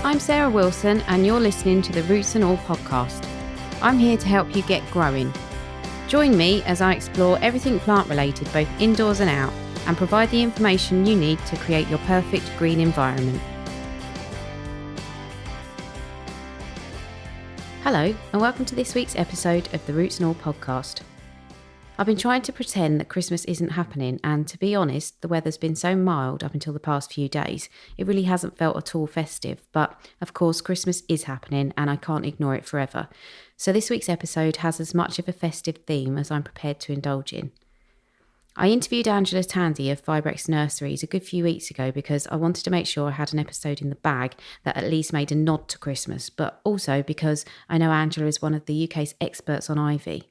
I'm Sarah Wilson and you're listening to the Roots and All podcast. I'm here to help you get growing. Join me as I explore everything plant related both indoors and out and provide the information you need to create your perfect green environment. Hello and welcome to this week's episode of the Roots and All podcast. I've been trying to pretend that Christmas isn't happening, and to be honest, the weather's been so mild up until the past few days, it really hasn't felt at all festive. But of course, Christmas is happening and I can't ignore it forever. So this week's episode has as much of a festive theme as I'm prepared to indulge in. I interviewed Tandy of Fibrex Nurseries a good few weeks ago because I wanted to make sure I had an episode in the bag that at least made a nod to Christmas, but also because I know Angela is one of the UK's experts on ivy.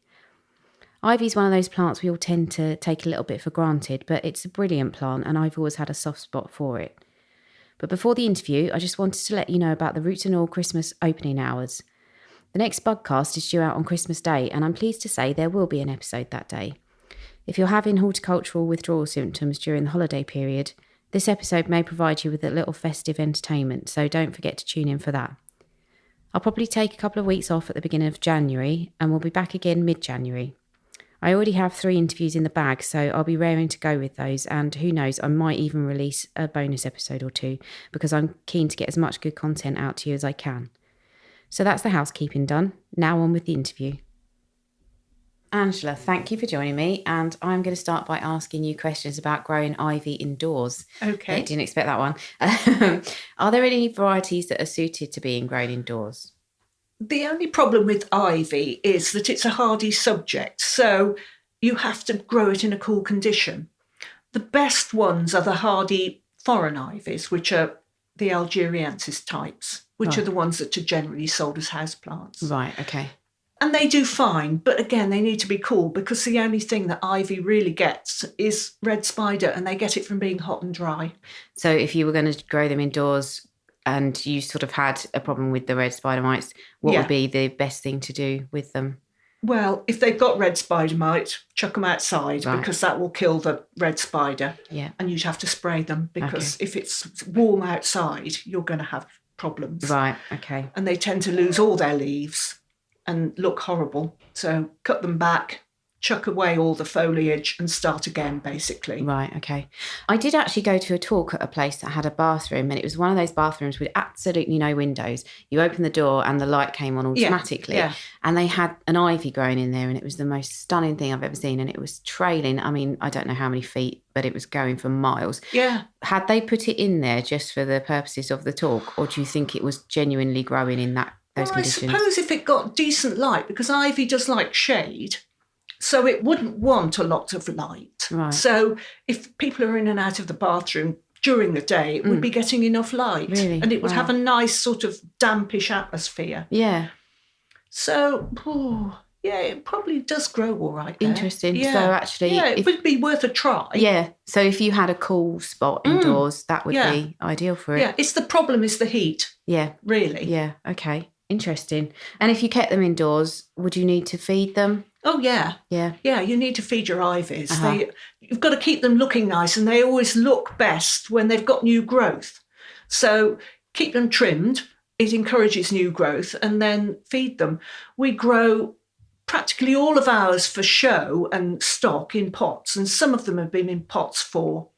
Ivy is one of those plants we all tend to take a little bit for granted, but it's a brilliant plant and I've always had a soft spot for it. But before the interview, I just wanted to let you know about the Roots and All Christmas opening hours. The next podcast is due out on Christmas Day, and I'm pleased to say there will be an episode that day. If you're having horticultural withdrawal symptoms during the holiday period, this episode may provide you with a little festive entertainment, so don't forget to tune in for that. I'll probably take a couple of weeks off at the beginning of January, and we'll be back again mid-January. I already have 3 interviews in the bag, so I'll be raring to go with those, and who knows, I might even release a bonus episode or 2 because I'm keen to get as much good content out to you as I can. So that's the housekeeping done. Now on with the interview. Angela, thank you for joining me, and I'm going to start by asking you questions about growing ivy indoors. Okay. I didn't expect that one. Are there any varieties that are suited to being grown indoors? The only problem with ivy is that it's a hardy subject, so you have to grow it in a cool condition. The best ones are the hardy foreign ivies, which are the Algeriensis types, which are the ones that are generally sold as houseplants. Right, okay. And they do fine, but again, they need to be cool because the only thing that ivy really gets is red spider, and they get it from being hot and dry. So if you were going to grow them indoors and you sort of had a problem with the red spider mites, what would be the best thing to do with them? Well, if they've got red spider mite, chuck them outside because that will kill the red spider. Yeah. And you'd have to spray them because if it's warm outside, you're going to have problems. Right, okay. And they tend to lose all their leaves and look horrible. So cut them back, chuck away all the foliage and start again, basically. Right, okay. I did actually go to a talk at a place that had a bathroom, and it was one of those bathrooms with absolutely no windows. You open the door and the light came on automatically. Yeah. And they had an ivy growing in there, and it was the most stunning thing I've ever seen. And it was trailing, I mean, I don't know how many feet, but it was going for miles. Yeah. Had they put it in there just for the purposes of the talk, or do you think it was genuinely growing in those conditions? I suppose if it got decent light, because ivy does like shade, so it wouldn't want a lot of light. Right. So if people are in and out of the bathroom during the day, it would be getting enough light. Really? And it would have a nice sort of dampish atmosphere. Yeah. So, it probably does grow all right there. Interesting. Yeah. So actually... it would be worth a try. Yeah. So if you had a cool spot indoors, that would be ideal for it. Yeah, the problem is the heat. Yeah. Really. Yeah. Okay. Interesting. And if you kept them indoors, would you need to feed them? Oh, yeah. Yeah. Yeah, you need to feed your ivies. You've got to keep them looking nice, and they always look best when they've got new growth. So keep them trimmed. It encourages new growth, and then feed them. We grow practically all of ours for show and stock in pots, and some of them have been in pots for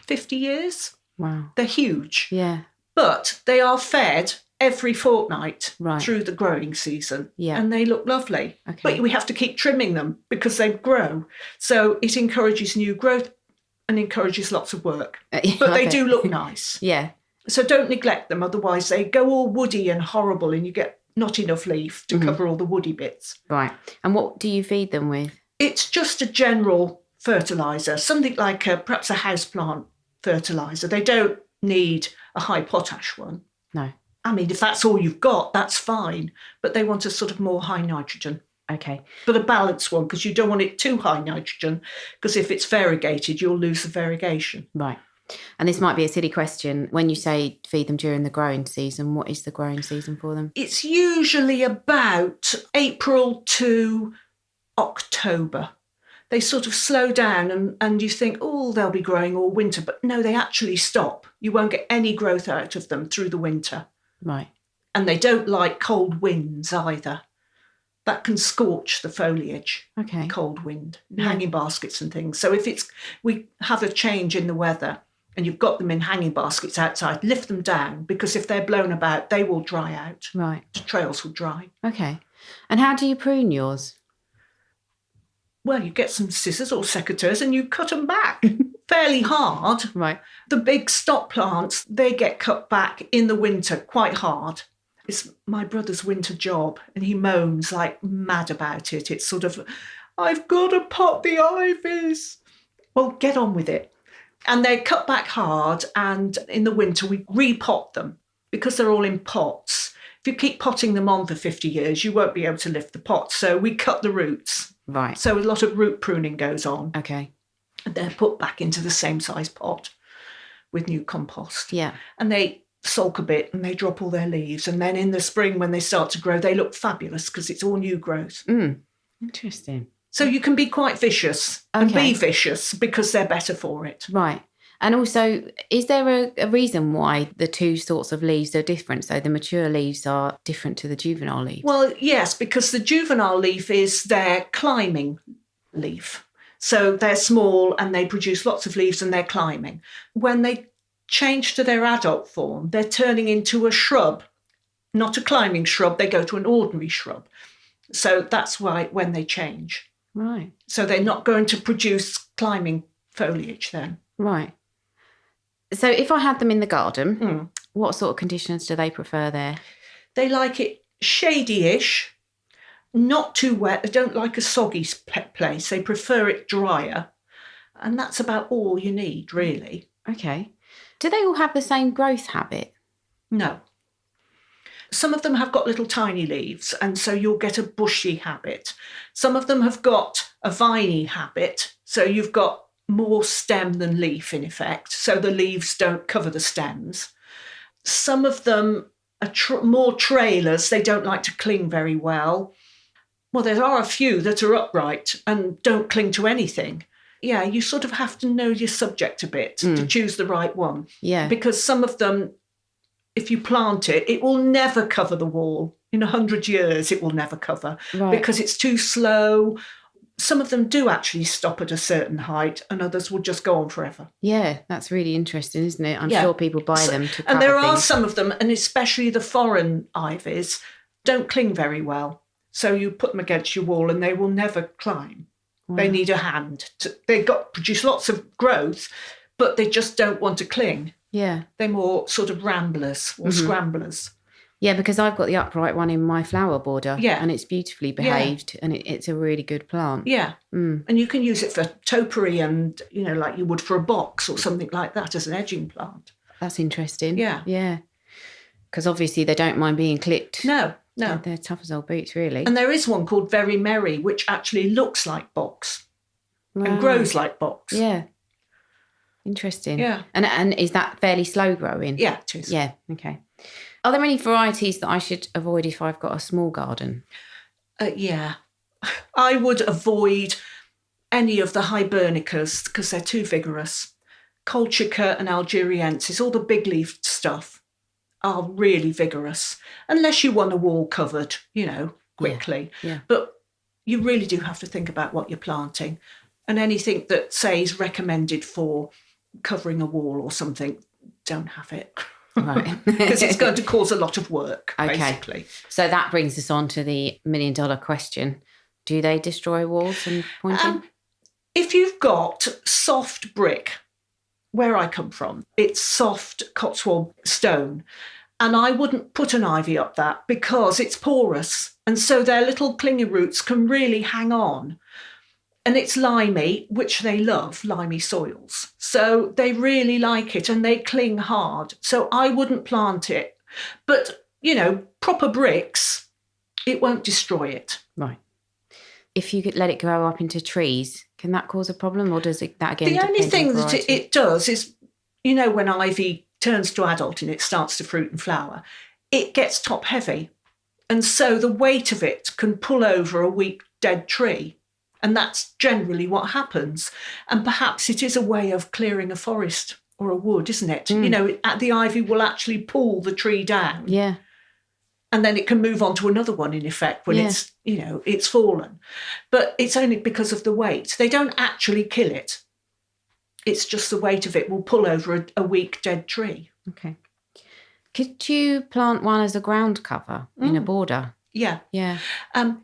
50 years. Wow. They're huge. Yeah. But they are fed every fortnight through the growing season. Yeah. And they look lovely. Okay. But we have to keep trimming them because they grow. So it encourages new growth and encourages lots of work. But they do look nice. Yeah. So don't neglect them, otherwise they go all woody and horrible and you get not enough leaf to cover all the woody bits. Right. And what do you feed them with? It's just a general fertiliser, something like perhaps a houseplant fertiliser. They don't need a high potash one. No. I mean, if that's all you've got, that's fine. But they want a sort of more high nitrogen. Okay. But a balanced one, because you don't want it too high nitrogen, because if it's variegated, you'll lose the variegation. Right. And this might be a silly question. When you say feed them during the growing season, what is the growing season for them? It's usually about April to October. they sort of slow down and you think, oh, they'll be growing all winter. But no, they actually stop. You won't get any growth out of them through the winter. Right. And they don't like cold winds either. That can scorch the foliage. Okay. Cold wind, hanging baskets and things. So if we have a change in the weather and you've got them in hanging baskets outside, lift them down, because if they're blown about, they will dry out. Right. The trails will dry. Okay. And how do you prune yours? Well, you get some scissors or secateurs and you cut them back fairly hard. Right. The big stock plants, they get cut back in the winter quite hard. It's my brother's winter job and he moans like mad about it. It's sort of, I've got to pot the ivies. Well, get on with it. And they're cut back hard, and in the winter we repot them because they're all in pots. If you keep potting them on for 50 years, you won't be able to lift the pot. So we cut the roots. Right. So a lot of root pruning goes on. Okay. And they're put back into the same size pot with new compost. Yeah. And they sulk a bit and they drop all their leaves. And then in the spring, when they start to grow, they look fabulous because it's all new growth. Interesting. So you can be quite vicious and be vicious because they're better for it. Right. And also, is there a reason why the two sorts of leaves are different? So the mature leaves are different to the juvenile leaves? Well, yes, because the juvenile leaf is their climbing leaf. So they're small and they produce lots of leaves and they're climbing. When they change to their adult form, they're turning into a shrub, not a climbing shrub. They go to an ordinary shrub. So that's why when they change. Right. So they're not going to produce climbing foliage then. Right. So if I had them in the garden, what sort of conditions do they prefer there? They like it shady-ish, not too wet. They don't like a soggy place. They prefer it drier. And that's about all you need, really. Okay. Do they all have the same growth habit? No. Some of them have got little tiny leaves, and so you'll get a bushy habit. Some of them have got a viney habit, so you've got more stem than leaf, in effect, so the leaves don't cover the stems. Some of them are more trailers. They don't like to cling very well. Well, there are a few that are upright and don't cling to anything. Yeah, you sort of have to know your subject a bit to choose the right one. Yeah. Because some of them, if you plant it, it will never cover the wall. In 100 years, it will never cover because it's too slow. Some of them do actually stop at a certain height and others will just go on forever. Yeah, that's really interesting, isn't it? I'm sure people buy them to cover And there are things. some of them, and especially the foreign ivies, don't cling very well. So you put them against your wall and they will never climb. Wow. They need a hand. They produce lots of growth, but they just don't want to cling. Yeah. They're more sort of ramblers or scramblers. Yeah, because I've got the upright one in my flower border. Yeah. And it's beautifully behaved and it's a really good plant. Yeah. And you can use it for topiary and, like you would for a box or something like that as an edging plant. That's interesting. Yeah. Yeah. Because obviously they don't mind being clipped. No. They're tough as old boots, really. And there is one called Very Merry, which actually looks like box and grows like box. Yeah. Interesting. Yeah. And is that fairly slow growing? Yeah, it is. Yeah, okay. Are there any varieties that I should avoid if I've got a small garden? Yeah. I would avoid any of the hibernicas because they're too vigorous. Colchica and Algeriensis, all the big leaf stuff, are really vigorous. Unless you want a wall covered, quickly. Yeah. But you really do have to think about what you're planting. And anything that says recommended for covering a wall or something, don't have it. Right. Because it's going to cause a lot of work, basically. So that brings us on to the $1 million question. Do they destroy walls and pointing? If you've got soft brick, where I come from, it's soft Cotswold stone. And I wouldn't put an ivy up that because it's porous. And so their little clingy roots can really hang on. And it's limey, which they love, limey soils. So they really like it and they cling hard. So I wouldn't plant it. But, proper bricks, it won't destroy it. Right. If you could let it grow up into trees, can that cause a problem or does that again The only thing that variety? it does is, when ivy turns to adult and it starts to fruit and flower, it gets top heavy. And so the weight of it can pull over a weak dead tree. And that's generally what happens. And perhaps it is a way of clearing a forest or a wood, isn't it? You know, the ivy will actually pull the tree down. Yeah. And then it can move on to another one, in effect, when it's, you know, it's fallen. But it's only because of the weight. They don't actually kill it. It's just the weight of it will pull over a weak, dead tree. Okay. Could you plant one as a ground cover in a border? Yeah. Yeah.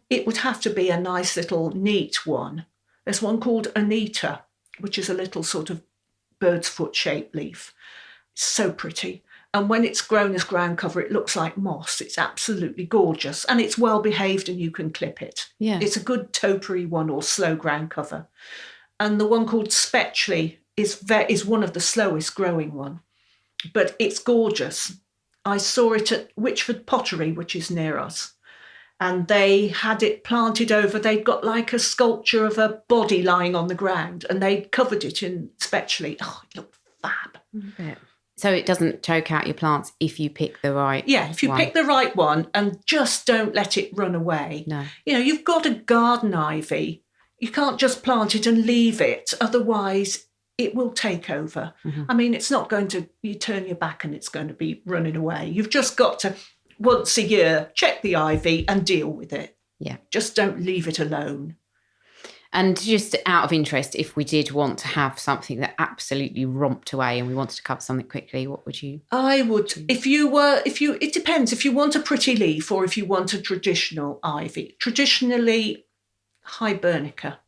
It would have to be a nice little neat one. There's one called Anita, which is a little sort of bird's foot shaped leaf. It's so pretty. And when it's grown as ground cover, it looks like moss. It's absolutely gorgeous. And it's well behaved and you can clip it. Yeah. It's a good topiary one or slow ground cover. And the one called Spetchley is one of the slowest growing one. But it's gorgeous. I saw it at Witchford Pottery, which is near us. And they had it planted over, they'd got like a sculpture of a body lying on the ground and they'd covered it in Spetchley. Oh, it looked fab. Yeah. So it doesn't choke out your plants if you pick the right Yeah, if you pick the right one and just don't let it run away. No. You know, you've got a garden ivy. You can't just plant it and leave it. Otherwise, it will take over. Mm-hmm. I mean, it's not going to, you turn your back and it's going to be running away. You've just got to, once a year, check the ivy and deal with it. Yeah. Just don't leave it alone. And just out of interest, if we did want to have something that absolutely romped away and we wanted to cover something quickly, what would you? I would, it depends if you want a pretty leaf or if you want a traditional ivy. Traditionally, Hibernica.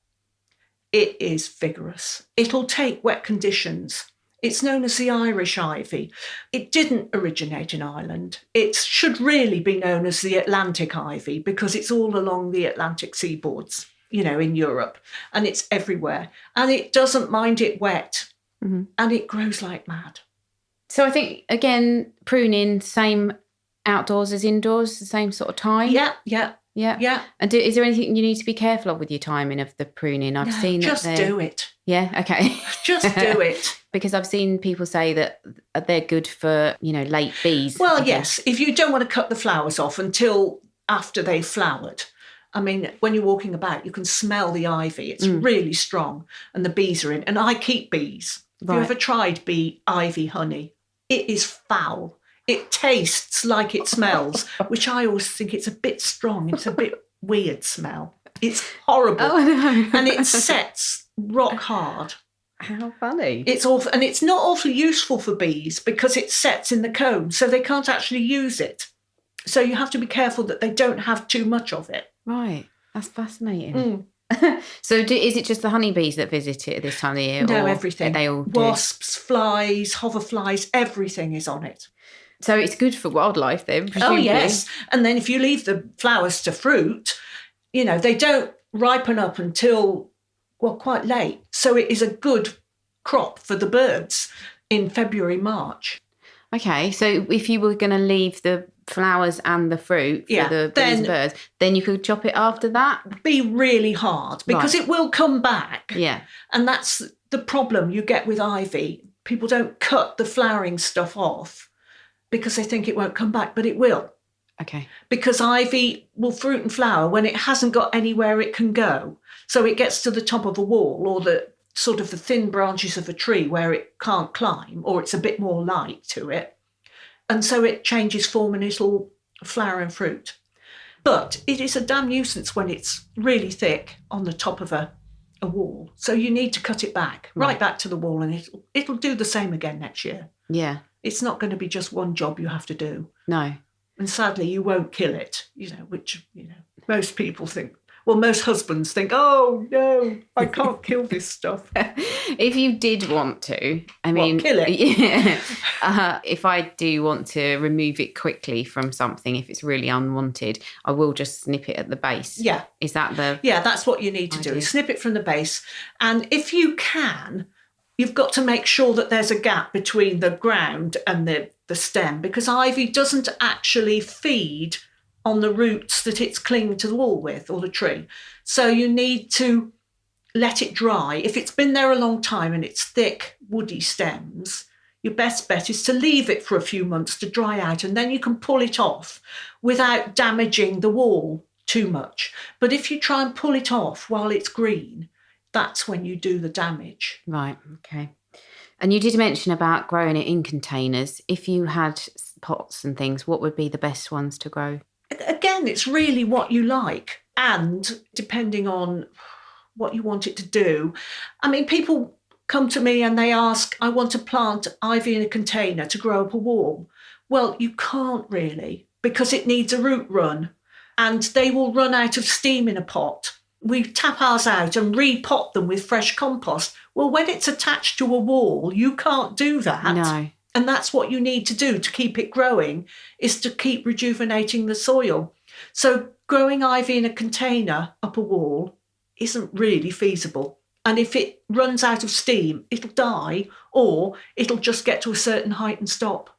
It is vigorous. It'll take wet conditions. It's known as the Irish ivy. It didn't originate in Ireland. It should really be known as the Atlantic ivy because it's all along the Atlantic seaboards, you know, in Europe, and it's everywhere. And it doesn't mind it wet, and it grows like mad. So I think, again, pruning, same outdoors as indoors, the same sort of time? Yeah. And is there anything you need to be careful of with your timing of the pruning? I've seen just do it. Yeah, okay. Just do it. Because I've seen people say that they're good for, you know, late bees. Well, yes, if you don't want to cut the flowers off until after they've flowered. I mean, when you're walking about, you can smell the ivy. It's really strong and the bees are in. And I keep bees. Have you ever tried ivy honey? It is foul. It tastes like it smells, which I always think it's a bit strong. It's a bit weird smell. It's horrible. Oh, no. And it sets rock hard. How funny. It's awful. And it's not awfully useful for bees because it sets in the comb, so they can't actually use it. So you have to be careful that they don't have too much of it. Right. That's fascinating. So is it just the honeybees that visit it at this time of the year? No, or everything. They all do? Wasps, flies, hoverflies, everything is on it. So it's good for wildlife then, presumably. Oh, yes. And then if you leave the flowers to fruit, you know, they don't ripen up until, well, quite late. So it is a good crop for the birds in February, March. Okay, so if you were going to leave the flowers and the fruit for the birds, then you could chop it after that? Be really hard because it will come back. Yeah. And that's the problem you get with ivy. People don't cut the flowering stuff off because they think it won't come back, but it will. Okay. Because ivy will fruit and flower when it hasn't got anywhere it can go. So it gets to the top of a wall or the sort of the thin branches of a tree where it can't climb, or it's a bit more light to it. And so it changes form and it'll flower and fruit. But it is a damn nuisance when it's really thick on the top of a wall. So you need to cut it back, right back to the wall, and it'll do the same again next year. Yeah. It's not going to be just one job you have to do. No. And sadly, you won't kill it, you know, which, you know, most people think, well, most husbands think, oh, no, I can't kill this stuff. If you did want to, I mean... kill it? Yeah. If I do want to remove it quickly from something, if it's really unwanted, I will just snip it at the base. Yeah. Is that the... Yeah, that's what you need to do, is snip it from the base. And if you can, you've got to make sure that there's a gap between the ground and the stem, because ivy doesn't actually feed on the roots that it's clinging to the wall with, or the tree. So you need to let it dry. If it's been there a long time and it's thick, woody stems, your best bet is to leave it for a few months to dry out, and then you can pull it off without damaging the wall. too much. But if you try and pull it off while it's green, that's when you do the damage. Right, okay. And you did mention about growing it in containers. If you had pots and things, what would be the best ones to grow? Again, it's really what you like, and depending on what you want it to do. I mean, people come to me and they ask, I want to plant ivy in a container to grow up a wall. Well, you can't really, because it needs a root run and they will run out of steam in a pot. We tap ours out and repot them with fresh compost. Well, when it's attached to a wall, you can't do that. No. And that's what you need to do to keep it growing, is to keep rejuvenating the soil. So growing ivy in a container up a wall isn't really feasible. And if it runs out of steam, it'll die, or it'll just get to a certain height and stop.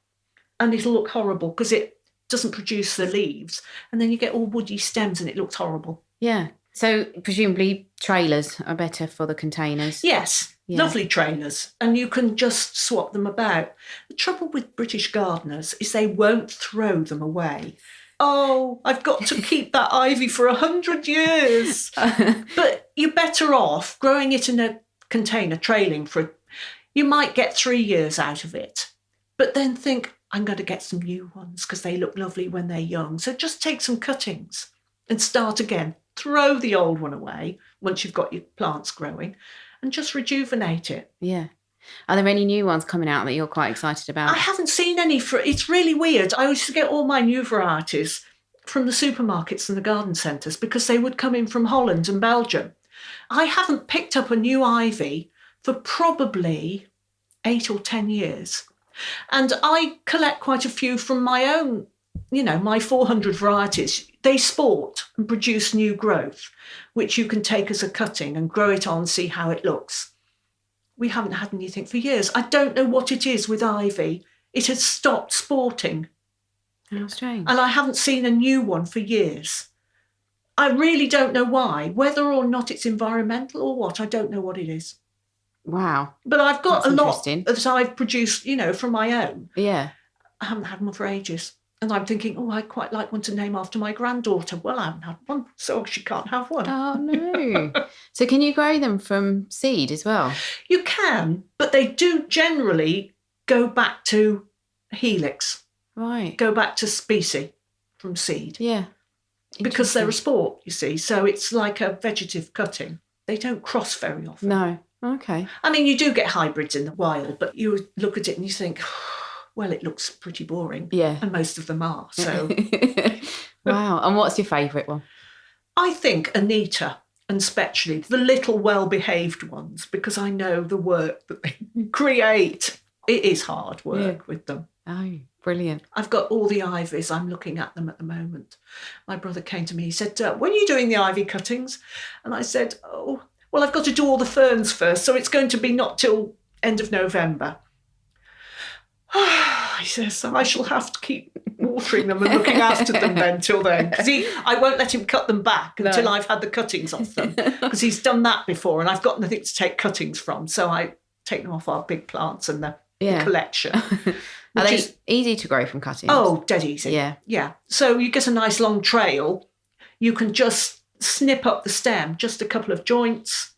And it'll look horrible because it doesn't produce the leaves. And then you get all woody stems and it looks horrible. Yeah. So presumably trailers are better for the containers. Yes, yeah. Lovely trailers. And you can just swap them about. The trouble with British gardeners is they won't throw them away. Oh, I've got to keep that ivy for 100 years. But you're better off growing it in a container, trailing for, you might get 3 years out of it. But then think, I'm going to get some new ones because they look lovely when they're young. So just take some cuttings and start again. Throw the old one away once you've got your plants growing and just rejuvenate it. Yeah. Are there any new ones coming out that you're quite excited about? I haven't seen any. It's really weird. I used to get all my new varieties from the supermarkets and the garden centres because they would come in from Holland and Belgium. I haven't picked up a new ivy for probably 8 or 10 years. And I collect quite a few from my own, my 400 varieties. They sport and produce new growth, which you can take as a cutting and grow it on, see how it looks. We haven't had anything for years. I don't know what it is with ivy. It has stopped sporting. How strange. And I haven't seen a new one for years. I really don't know why. Whether or not it's environmental or what, I don't know what it is. Wow. But I've got That's a lot that I've produced, from my own. Yeah. I haven't had one for ages. And I'm thinking, I'd quite like one to name after my granddaughter. Well, I haven't had one, so she can't have one. Oh, no. So can you grow them from seed as well? You can, but they do generally go back to helix. Right. Go back to species from seed. Yeah. Because they're a sport, you see. So it's like a vegetative cutting. They don't cross very often. No. Okay. I mean, you do get hybrids in the wild, but you look at it and you think, well, it looks pretty boring. Yeah. And most of them are. So. Wow. And what's your favourite one? I think Anita and Spetchley, the little well-behaved ones, because I know the work that they create. It is hard work with them. Oh, brilliant. I've got all the ivies. I'm looking at them at the moment. My brother came to me. He said, when are you doing the ivy cuttings? And I said, well, I've got to do all the ferns first, so it's going to be not till end of November. He says, I shall have to keep watering them and looking after them then till then. Because I won't let him cut them back until I've had the cuttings off them. Because he's done that before and I've got nothing to take cuttings from. So I take them off our big plants and the collection. Are they easy to grow from cuttings? Oh, dead easy. Yeah. Yeah. So you get a nice long trail. You can just snip up the stem, just a couple of joints.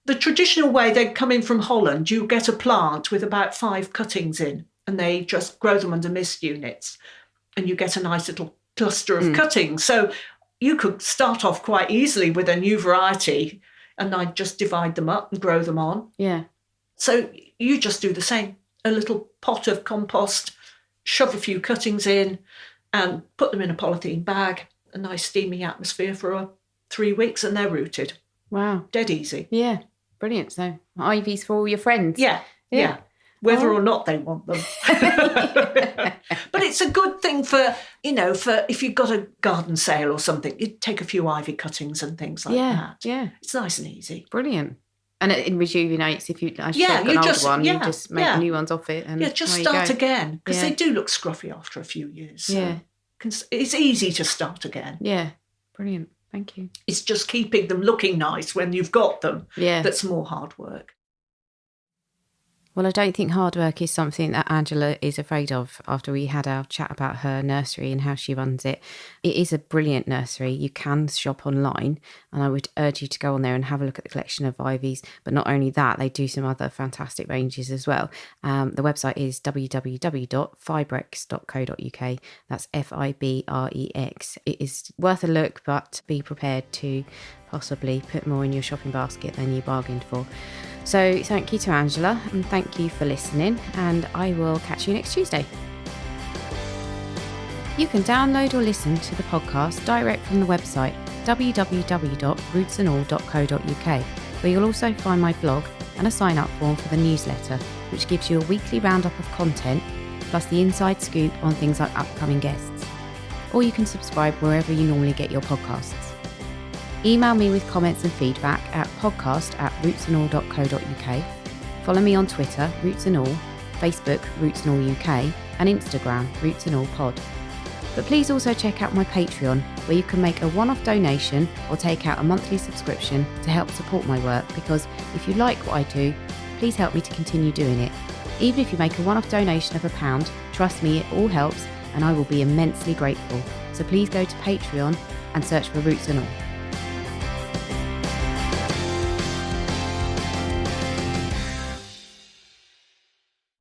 The traditional way, they come in from Holland, you get a plant with about 5 cuttings in and they just grow them under mist units and you get a nice little cluster of cuttings. So you could start off quite easily with a new variety and I'd just divide them up and grow them on. Yeah. So you just do the same. A little pot of compost, shove a few cuttings in and put them in a polythene bag, a nice steamy atmosphere for 3 weeks and they're rooted. Wow. Dead easy. Yeah. Brilliant. So ivies for all your friends. Yeah. Whether or not they want them. But it's a good thing for if you've got a garden sale or something, you'd take a few ivy cuttings and things like that. Yeah. It's nice and easy. Brilliant. And it rejuvenates if you've got an old one, you just make new ones off it. And just start again, because they do look scruffy after a few years. So yeah. It's easy to start again. Yeah. Brilliant. Thank you. It's just keeping them looking nice when you've got them. Yeah. That's more hard work. Well, I don't think hard work is something that Angela is afraid of after we had our chat about her nursery and how she runs it. It is a brilliant nursery. You can shop online, and I would urge you to go on there and have a look at the collection of ivies. But not only that, they do some other fantastic ranges as well. The website is www.fibrex.co.uk. That's Fibrex. It is worth a look, but be prepared to possibly put more in your shopping basket than you bargained for. So thank you to Angela, and thank you for listening, and I will catch you next Tuesday. You can download or listen to the podcast direct from the website www.rootsandall.co.uk, where you'll also find my blog and a sign-up form for the newsletter, which gives you a weekly roundup of content, plus the inside scoop on things like upcoming guests. Or you can subscribe wherever you normally get your podcasts. Email me with comments and feedback at podcast@rootsandall.co.uk. Follow me on Twitter, Roots and All, Facebook, Roots and All UK, and Instagram, Roots and All Pod. But please also check out my Patreon, where you can make a one-off donation or take out a monthly subscription to help support my work, because if you like what I do, please help me to continue doing it. Even if you make a one-off donation of £1, trust me, it all helps, and I will be immensely grateful. So please go to Patreon and search for Roots and All.